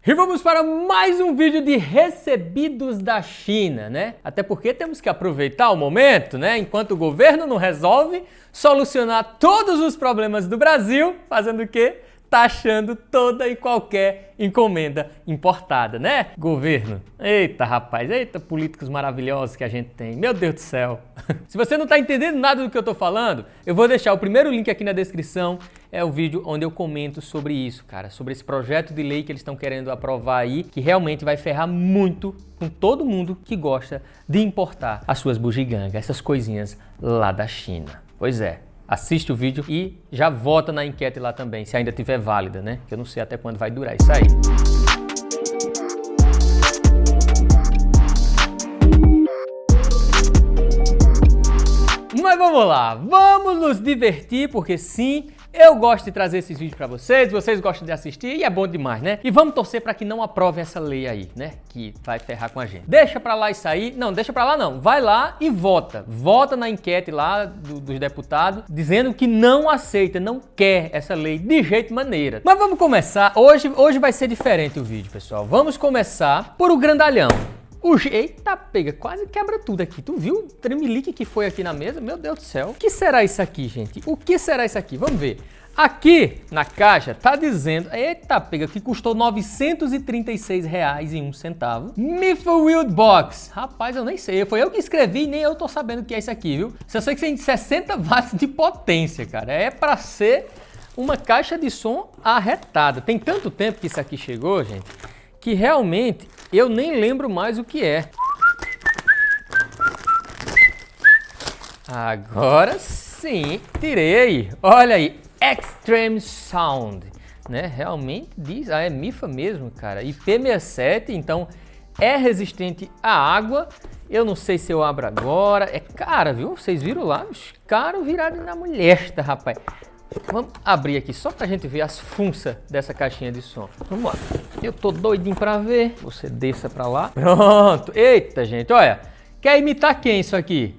E vamos para mais um vídeo de recebidos da China, né? Até porque temos que aproveitar o momento, né? Enquanto o governo não resolve solucionar todos os problemas do Brasil, fazendo o quê? Taxando toda e qualquer encomenda importada, né? Governo. Eita, rapaz, eita, políticos maravilhosos que a gente tem. Meu Deus do céu. Se você não tá entendendo nada do que eu tô falando, eu vou deixar o primeiro link aqui na descrição. É o vídeo onde eu comento sobre isso, cara. Sobre esse projeto de lei que eles estão querendo aprovar aí, que realmente vai ferrar muito com todo mundo que gosta de importar as suas bugigangas, essas coisinhas lá da China. Pois é. Assiste o vídeo e já vota na enquete lá também, se ainda estiver válida, né? Que eu não sei até quando vai durar isso aí. Mas vamos lá, vamos nos divertir, porque sim, eu gosto de trazer esses vídeos pra vocês gostam de assistir e é bom demais, né? E vamos torcer pra que não aprovem essa lei aí, né? Que vai ferrar com a gente. Deixa pra lá isso aí, não, deixa pra lá não, vai lá e vota. Vota na enquete lá dos deputados, dizendo que não aceita, não quer essa lei de jeito maneira. Mas vamos começar, hoje vai ser diferente o vídeo, pessoal. Vamos começar por o grandalhão. Eita pega, quase quebra tudo aqui. Tu viu o tremelique que foi aqui na mesa? Meu Deus do céu. O que será isso aqui, gente? O que será isso aqui? Vamos ver. Aqui na caixa tá dizendo, eita pega, que custou R$ 936,01. Mifflewheel Box. Rapaz, eu nem sei. Foi eu que escrevi e nem eu tô sabendo o que é isso aqui, viu? Só sei que tem 60 watts de potência, cara. É pra ser uma caixa de som arretada. Tem tanto tempo que isso aqui chegou, gente, que realmente eu nem lembro mais o que é. Agora sim, tirei. Olha aí, Extreme Sound, né? Realmente diz, é MIFA mesmo, cara. IP67, então é resistente à água. Eu não sei se eu abro agora. É cara, viu? Vocês viram lá? Os caras viraram na molesta, rapaz. Vamos abrir aqui só pra gente ver as funções dessa caixinha de som. Vamos lá. Eu tô doidinho pra ver. Você desça pra lá. Pronto. Eita, gente, olha. Quer imitar quem isso aqui?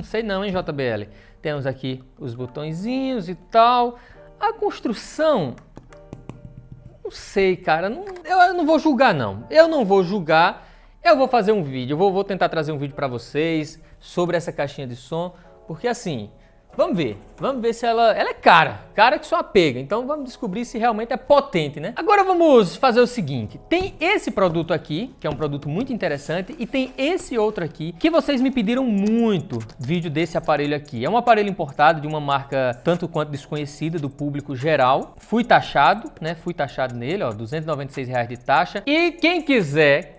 Sei não, hein, JBL. Temos aqui os botõezinhos e tal. A construção... Não sei, cara. Eu não vou julgar, não. Eu não vou julgar. Eu vou fazer um vídeo. Eu vou tentar trazer um vídeo pra vocês sobre essa caixinha de som. Porque assim... Vamos ver se ela é cara que só pega, então vamos descobrir se realmente é potente, né? Agora vamos fazer o seguinte, tem esse produto aqui, que é um produto muito interessante, e tem esse outro aqui, que vocês me pediram muito vídeo desse aparelho aqui. É um aparelho importado de uma marca tanto quanto desconhecida do público geral. Fui taxado, né? Fui taxado nele, ó, R$ 296 de taxa. E quem quiser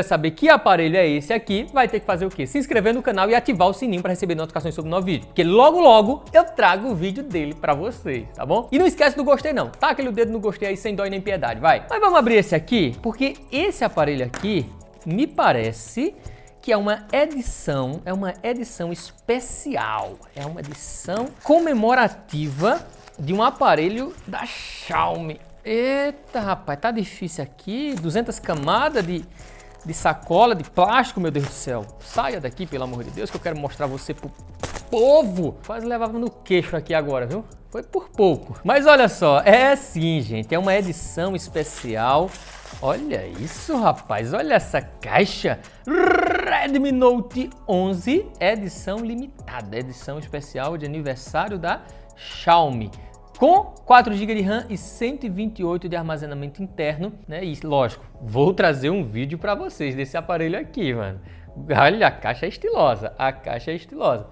saber que aparelho é esse aqui, vai ter que fazer o quê? Se inscrever no canal e ativar o sininho para receber notificações sobre o novo vídeo, porque logo eu trago o vídeo dele pra vocês, tá bom? E não esquece do gostei não, taca o dedo no gostei aí sem dó e nem piedade, vai. Mas vamos abrir esse aqui, porque esse aparelho aqui me parece que é uma edição especial, é uma edição comemorativa de um aparelho da Xiaomi. Eita, rapaz, tá difícil aqui, 200 camadas de sacola de plástico, meu Deus do céu. Saia daqui, pelo amor de Deus, que eu quero mostrar você pro povo. Quase levava no queixo aqui agora, viu? Foi por pouco. Mas olha só, é sim, gente, é uma edição especial. Olha isso, rapaz, olha essa caixa. Redmi Note 11, edição limitada, edição especial de aniversário da Xiaomi. Com 4 GB de RAM e 128 de armazenamento interno, né? E lógico, vou trazer um vídeo para vocês desse aparelho aqui, mano. Olha, a caixa é estilosa,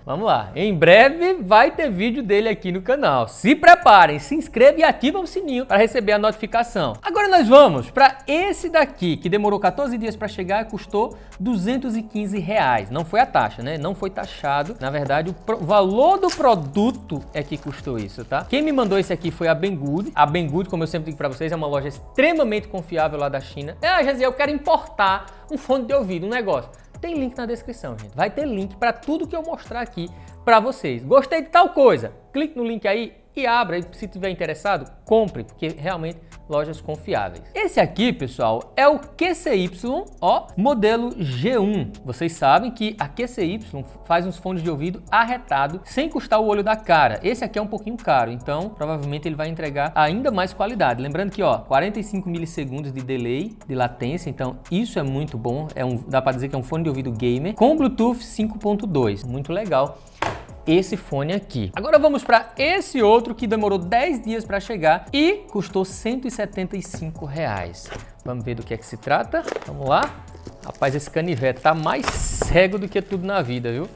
Vamos lá, em breve vai ter vídeo dele aqui no canal. Se preparem, se inscrevam e ativem o sininho para receber a notificação. Agora nós vamos para esse daqui, que demorou 14 dias para chegar e custou R$ 215. Não foi a taxa, né? Não foi taxado. Na verdade, o valor do produto é que custou isso, tá? Quem me mandou esse aqui foi a Banggood. A Banggood, como eu sempre digo para vocês, é uma loja extremamente confiável lá da China. Jaziel, eu quero importar um fone de ouvido, um negócio. Tem link na descrição, gente. Vai ter link para tudo que eu mostrar aqui para vocês. Gostei de tal coisa? Clique no link aí e abra. E se tiver interessado, compre, porque realmente lojas confiáveis. Esse aqui, pessoal, é o QCY, ó, modelo G1. Vocês sabem que a QCY faz uns fones de ouvido arretado, sem custar o olho da cara. Esse aqui é um pouquinho caro, então provavelmente ele vai entregar ainda mais qualidade. Lembrando que, ó, 45 milissegundos de delay, de latência, então isso é muito bom. Dá pra dizer que é um fone de ouvido gamer com Bluetooth 5.2. Muito legal esse fone aqui. Agora vamos para esse outro que demorou 10 dias para chegar e custou R$175. Vamos ver do que é que se trata. Vamos lá. Rapaz, esse canivete tá mais cego do que tudo na vida, viu?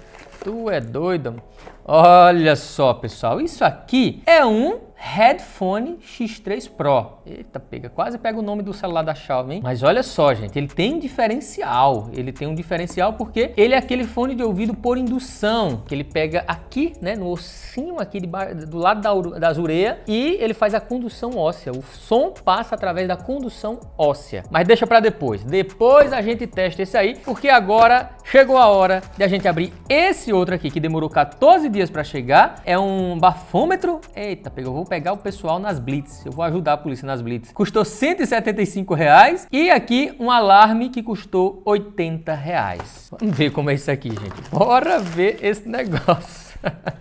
Tu é doido. Olha só, pessoal, isso aqui é um Headphone X3 Pro. Eita, quase pega o nome do celular da Xiaomi, hein? Mas olha só, gente, ele tem um diferencial. Ele tem um diferencial porque ele é aquele fone de ouvido por indução, que ele pega aqui, né, no ossinho aqui do lado das orelhas e ele faz a condução óssea. O som passa através da condução óssea. Mas deixa para depois. Depois a gente testa esse aí, porque agora chegou a hora de a gente abrir esse outro aqui, que demorou 14 dias para chegar. É um bafômetro. Eita, eu vou pegar o pessoal nas blitz. Eu vou ajudar a polícia nas blitz. Custou R$175 e aqui um alarme que custou R$80. Vamos ver como é isso aqui, gente. Bora ver esse negócio.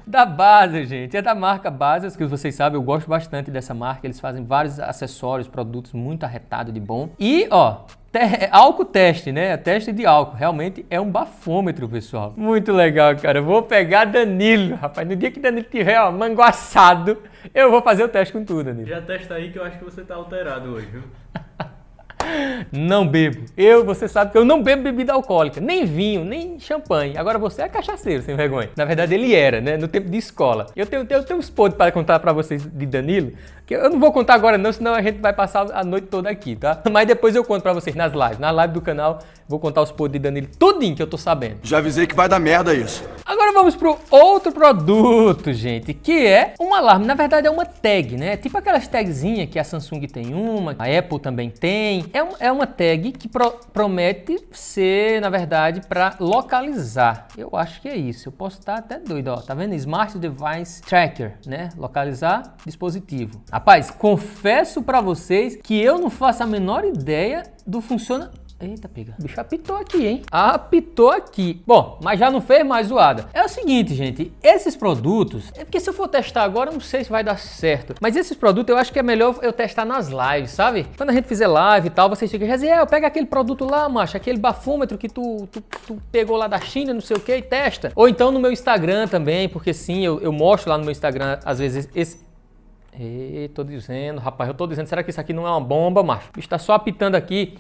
Da Basel, gente. É da marca Basel, que vocês sabem, eu gosto bastante dessa marca. Eles fazem vários acessórios, produtos muito arretado de bom. E, ó, álcool teste, né? Teste de álcool. Realmente é um bafômetro, pessoal. Muito legal, cara. Eu vou pegar Danilo, rapaz. No dia que Danilo tiver, ó, manguaçado, eu vou fazer o teste com tudo, Danilo. Já testa aí que eu acho que você tá alterado hoje, viu? Não bebo. Você sabe que eu não bebo bebida alcoólica, nem vinho, nem champanhe. Agora você é cachaceiro, sem vergonha. Na verdade ele era, né? No tempo de escola. Eu tenho uns podres para contar para vocês de Danilo, que eu não vou contar agora não, senão a gente vai passar a noite toda aqui, tá? Mas depois eu conto para vocês nas lives. Na live do canal, vou contar os podres de Danilo, tudinho que eu tô sabendo. Já avisei que vai dar merda isso. Agora vamos pro outro produto, gente, que é um alarme. Na verdade é uma tag, né? Tipo aquelas tagzinhas que a Samsung tem uma, a Apple também tem. É uma tag que promete ser, na verdade, para localizar. Eu acho que é isso. Eu posso estar até doido, ó. Tá vendo? Smart Device Tracker, né? Localizar dispositivo. Rapaz, confesso para vocês que eu não faço a menor ideia do funcionamento. Eita, pega. O bicho apitou aqui, hein? Apitou aqui. Bom, mas já não fez mais zoada. É o seguinte, gente. Esses produtos... É porque se eu for testar agora, eu não sei se vai dar certo. Mas esses produtos eu acho que é melhor eu testar nas lives, sabe? Quando a gente fizer live e tal, vocês ficam dizendo, eu pego aquele produto lá, macho, aquele bafômetro que tu pegou lá da China, não sei o que, e testa. Ou então no meu Instagram também, porque sim, eu mostro lá no meu Instagram, às vezes, esse... tô dizendo, rapaz, eu tô dizendo, será que isso aqui não é uma bomba, macho? O bicho tá só apitando aqui.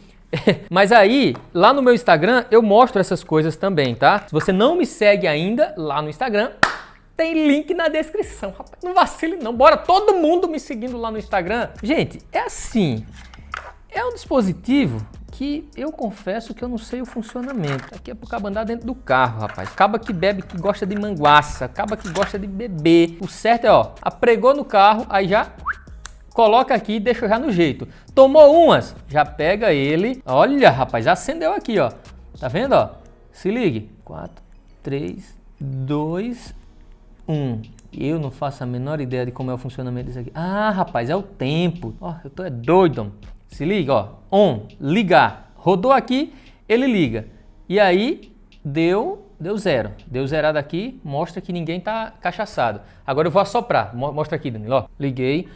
Mas aí, lá no meu Instagram, eu mostro essas coisas também, tá? Se você não me segue ainda, lá no Instagram, tem link na descrição. Rapaz, não vacile não, bora todo mundo me seguindo lá no Instagram. Gente, é assim, é um dispositivo que eu confesso que eu não sei o funcionamento. Aqui é pro cabo andar dentro do carro, rapaz. Caba que bebe, que gosta de manguaça, caba que gosta de beber. O certo é, ó, apregou no carro, aí já... coloca aqui e deixa já no jeito. Tomou umas, já pega ele. Olha, rapaz, já acendeu aqui, ó. Tá vendo, ó? Se ligue. 4, 3, 2, 1. Eu não faço a menor ideia de como é o funcionamento disso aqui. Ah, rapaz, é o tempo. Ó, eu tô doido. Se liga, ó. On, ligar. Rodou aqui, ele liga. E aí, deu zero. Deu zerado aqui, mostra que ninguém tá cachaçado. Agora eu vou assoprar. Mostra aqui, Danilo, ó. Liguei.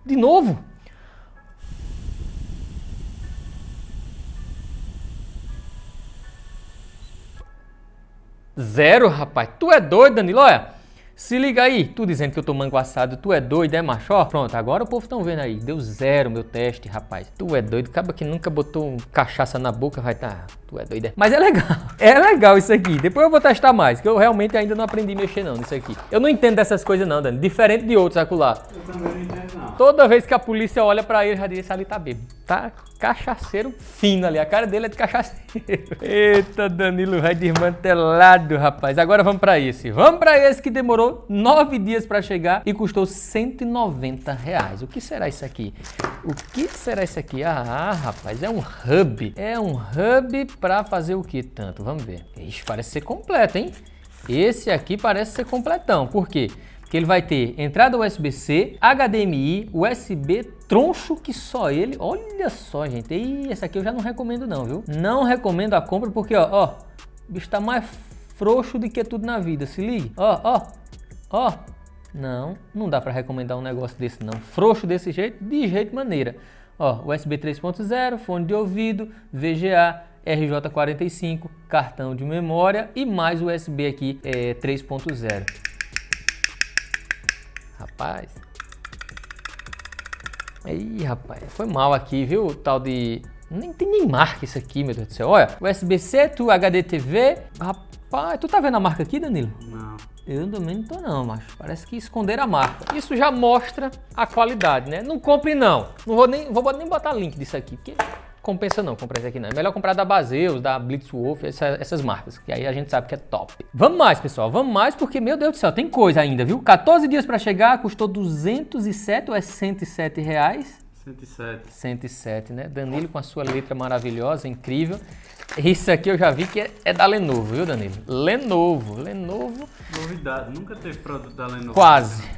De novo. Zero, rapaz. Tu é doido, Danilo? Olha, se liga aí. Tu dizendo que eu tô manguaçado, tu é doido, é macho? Ó, pronto, agora o povo tão vendo aí. Deu zero meu teste, rapaz. Tu é doido. Acaba que nunca botou cachaça na boca, vai tá... Tu é doido. É. Mas é legal. É legal isso aqui. Depois eu vou testar mais, que eu realmente ainda não aprendi a mexer não nisso aqui. Eu não entendo dessas coisas não, Dani. Diferente de outros acolá. Eu também não entendo não. não. Toda vez que a polícia olha pra ele, já diz, esse ali tá bêbado. Tá cachaceiro fino ali, a cara dele é de cachaceiro. Eita, Danilo vai desmantelado, rapaz. Agora vamos pra esse. Vamos pra esse que demorou 9 dias pra chegar e custou R$190. O que será isso aqui? O que será isso aqui? Ah, rapaz, é um hub. É um hub pra fazer o que tanto? Vamos ver. Ixi, parece ser completo, hein? Esse aqui parece ser completão. Por quê? Porque ele vai ter entrada USB-C, HDMI, USB troncho que só ele. Olha só, gente. E esse aqui eu já não recomendo não, viu? Não recomendo a compra porque, ó, o bicho tá mais frouxo do que tudo na vida. Se ligue. Ó. Não dá pra recomendar um negócio desse não. Frouxo desse jeito, de jeito maneira. Ó, USB 3.0, fone de ouvido, VGA, RJ45, cartão de memória e mais USB aqui 3.0. Rapaz. Aí, rapaz. Foi mal aqui, viu? Tal de... Nem tem nem marca isso aqui, meu Deus do céu. Olha, USB-C, HD TV. Rapaz, tu tá vendo a marca aqui, Danilo? Não. Eu também não tô não, macho. Parece que esconderam a marca. Isso já mostra a qualidade, né? Não compre não. Não vou nem botar link disso aqui, porque... Compensa não comprar esse aqui não. É melhor comprar da Baseus, da Blitzwolf, essas marcas, que aí a gente sabe que é top. Vamos mais, pessoal. Vamos mais porque, meu Deus do céu, tem coisa ainda, viu? 14 dias para chegar, custou 207 ou é 107 reais? 107. 107, né? Danilo com a sua letra maravilhosa, incrível. Isso aqui eu já vi que é da Lenovo, viu, Danilo? Lenovo. Novidade, nunca teve produto da Lenovo.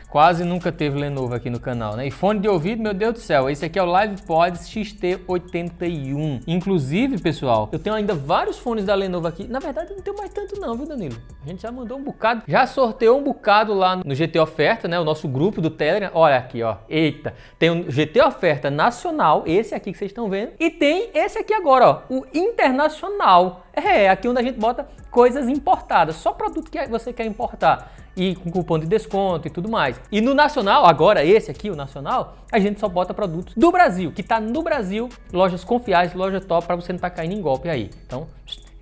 Quase nunca teve Lenovo aqui no canal, né? E fone de ouvido, meu Deus do céu, esse aqui é o LivePod XT81. Inclusive, pessoal, eu tenho ainda vários fones da Lenovo aqui. Na verdade, não tenho mais tanto não, viu, Danilo? A gente já mandou um bocado, já sorteou um bocado lá no GT Oferta, né? O nosso grupo do Telegram. Olha aqui, ó. Eita, tem um GT Oferta nacional, esse aqui que vocês estão vendo. E tem esse aqui agora, ó, o internacional. Aqui onde a gente bota coisas importadas, só produto que você quer importar e com cupom de desconto e tudo mais. E no nacional, agora esse aqui, o nacional, a gente só bota produtos do Brasil, que tá no Brasil, lojas confiáveis, loja top, para você não estar caindo em golpe aí. Então,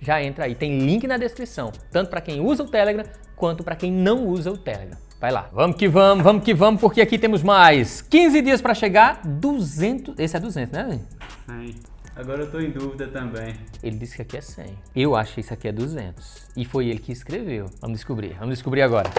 já entra aí, tem link na descrição, tanto para quem usa o Telegram quanto para quem não usa o Telegram. Vai lá, vamos que vamos, porque aqui temos mais 15 dias para chegar, 200, esse é 200, né? 100. Agora eu tô em dúvida também. Ele disse que aqui é 100. Eu acho que isso aqui é 200. E foi ele que escreveu. Vamos descobrir agora.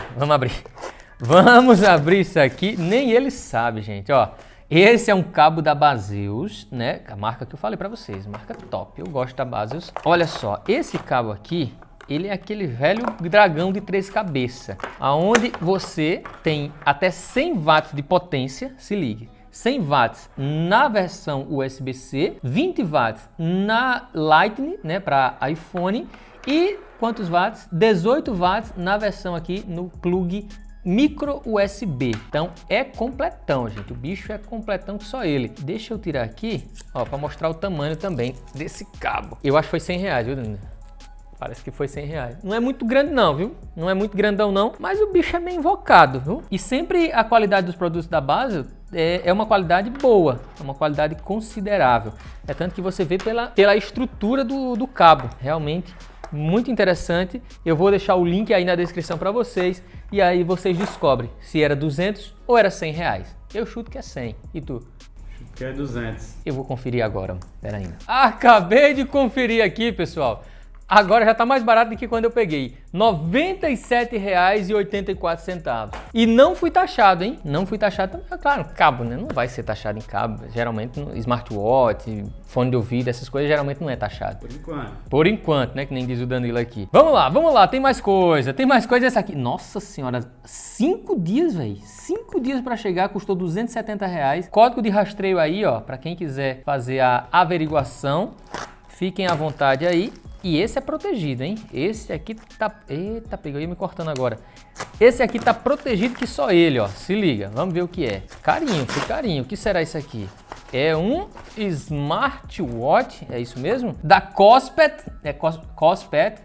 Vamos abrir isso aqui. Nem ele sabe, gente, ó. Esse é um cabo da Baseus, né? A marca que eu falei pra vocês, marca top. Eu gosto da Baseus. Olha só, esse cabo aqui, ele é aquele velho dragão de 3 cabeças, aonde você tem até 100 watts de potência, se ligue. 100 watts na versão USB-C, 20 watts na Lightning, né, para iPhone, e quantos watts? 18 watts na versão aqui no plug micro USB. Então é completão, gente. O bicho é completão que só ele. Deixa eu tirar aqui, ó, para mostrar o tamanho também desse cabo. Eu acho que foi 100 reais, viu, Danilo? Parece que foi 100 reais. Não é muito grande não, viu? Não é muito grandão não, mas o bicho é bem invocado, viu? E sempre a qualidade dos produtos da Baseus é uma qualidade boa, é uma qualidade considerável. É tanto que você vê pela estrutura do cabo. Realmente muito interessante. Eu vou deixar o link aí na descrição para vocês e aí vocês descobrem se era 200 ou era 100 reais. Eu chuto que é 100. E tu? Chuto que é 200. Eu vou conferir agora. Pera ainda. Acabei de conferir aqui, pessoal. Agora já está mais barato do que quando eu peguei. R$ 97,84. E não fui taxado, hein? Não fui taxado. Claro, cabo, né? Não vai ser taxado em cabo. Geralmente, smartwatch, fone de ouvido, essas coisas geralmente não é taxado. Por enquanto. Por enquanto, né? Que nem diz o Danilo aqui. Vamos lá. Tem mais coisa. Essa aqui. Nossa senhora, 5 dias, velho. 5 dias para chegar, custou R$ 270 reais. Código de rastreio aí, ó. Para quem quiser fazer a averiguação. Fiquem à vontade aí. E esse é protegido, hein? Esse aqui tá... Eita, pegou, ia me cortando agora. Esse aqui tá protegido que só ele, ó. Se liga, vamos ver o que é. Carinho. O que será isso aqui? É um smartwatch, é isso mesmo? Da Kospet, Kospet,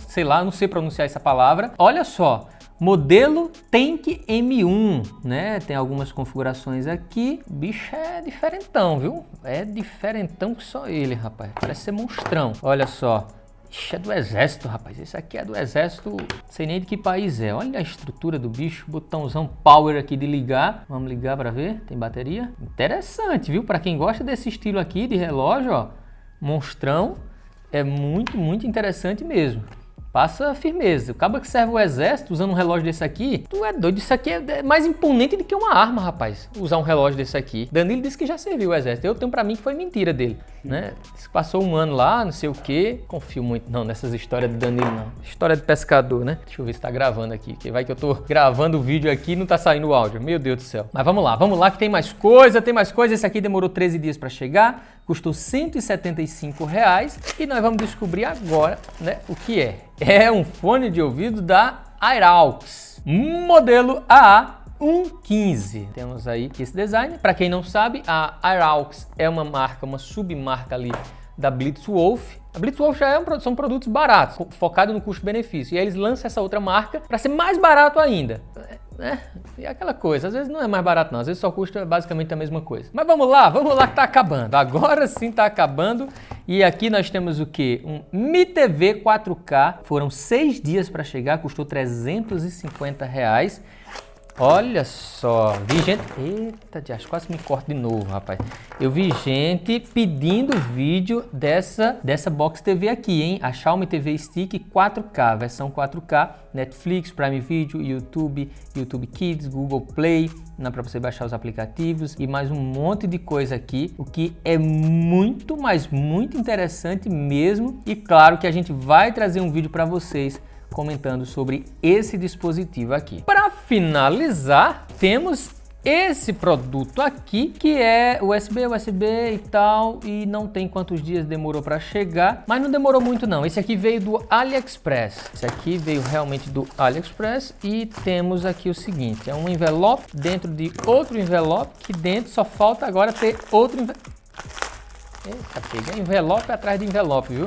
sei lá, não sei pronunciar essa palavra. Olha só. Modelo Tank M1, né? Tem algumas configurações aqui. O bicho é diferentão, viu? É diferentão que só ele, rapaz. Parece ser monstrão. Olha só. Ixi, é do exército, rapaz. Esse aqui é do exército, não sei nem de que país é. Olha a estrutura do bicho, botãozão power aqui de ligar. Vamos ligar pra ver, tem bateria? Interessante, viu? Pra quem gosta desse estilo aqui de relógio, ó, monstrão, é muito, muito interessante mesmo. Passa firmeza. O cabo que serve o exército usando um relógio desse aqui, tu é doido. Isso aqui é mais imponente do que uma arma, rapaz. Usar um relógio desse aqui. Danilo disse que já serviu o exército. Eu tenho pra mim que foi mentira dele, né? Passou um ano lá, não sei o quê. Confio muito não nessas histórias de Danilo, não. História de pescador, né? Deixa eu ver se tá gravando aqui. Que vai que eu tô gravando o vídeo aqui e não tá saindo o áudio. Meu Deus do céu. Mas vamos lá que tem mais coisa, tem mais coisa. Esse aqui demorou 13 dias pra chegar. Custou R$175 e nós vamos descobrir agora, né, o que é. É um fone de ouvido da AirAux, modelo AA115. Temos aí esse design. Para quem não sabe, a AirAux é uma marca, uma submarca ali da Blitzwolf. A Blitzwolf já são produtos baratos, focados no custo-benefício. E aí eles lançam essa outra marca para ser mais barato ainda. Né? E aquela coisa, às vezes não é mais barato não, às vezes só custa basicamente a mesma coisa. Mas vamos lá que tá acabando. Agora sim tá acabando. E aqui nós temos o que? Um Mi TV 4K. Foram 6 dias para chegar, custou R$350. Olha só, vi gente... Eita, Dias, quase me corto de novo, rapaz. Eu vi gente pedindo vídeo dessa Box TV aqui, hein? A Xiaomi TV Stick 4K, versão 4K, Netflix, Prime Video, YouTube, YouTube Kids, Google Play, dá para você baixar os aplicativos e mais um monte de coisa aqui, o que é muito, mas muito interessante mesmo. E claro que a gente vai trazer um vídeo para vocês comentando sobre esse dispositivo aqui. Para finalizar, temos esse produto aqui, que é USB e tal, e não tem quantos dias demorou para chegar, mas não demorou muito não. Esse aqui veio do AliExpress. Esse aqui veio realmente do AliExpress e temos aqui o seguinte, é um envelope dentro de outro envelope, que dentro só falta agora ter outro envelope. Eita, peguei envelope atrás de envelope, viu?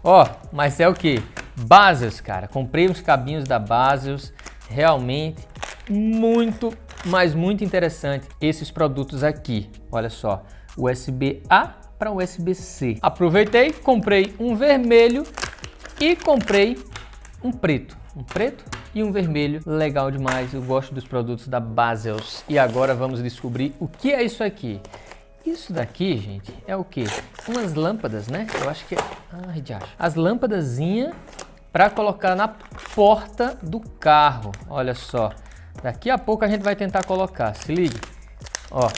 Ó, mas é o que? Baseus, cara. Comprei uns cabinhos da Baseus, realmente muito, mas muito interessante esses produtos aqui. Olha só, USB-A para USB-C. Aproveitei, comprei um vermelho e comprei um preto. Um preto e um vermelho. Legal demais, eu gosto dos produtos da Baseus. E agora vamos descobrir o que é isso aqui. Isso daqui, gente, é o quê? Umas lâmpadas, né? Eu acho que é... Ai, diacho. As lâmpadazinhas para colocar na porta do carro. Olha só. Daqui a pouco a gente vai tentar colocar. Se ligue. Ó.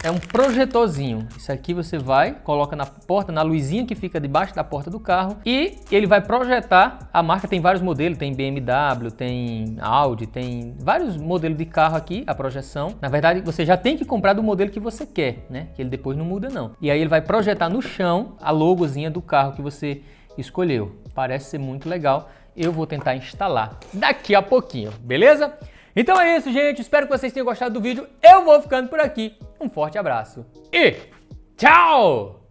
É um projetorzinho. Isso aqui você vai, coloca na porta, na luzinha que fica debaixo da porta do carro e ele vai projetar. A marca tem vários modelos, tem BMW, tem Audi, tem vários modelos de carro aqui, a projeção. Na verdade, você já tem que comprar do modelo que você quer, né? Que ele depois não muda não. E aí ele vai projetar no chão a logozinha do carro que você escolheu. Parece ser muito legal. Eu vou tentar instalar daqui a pouquinho, beleza? Então é isso, gente. Espero que vocês tenham gostado do vídeo. Eu vou ficando por aqui. Um forte abraço e tchau!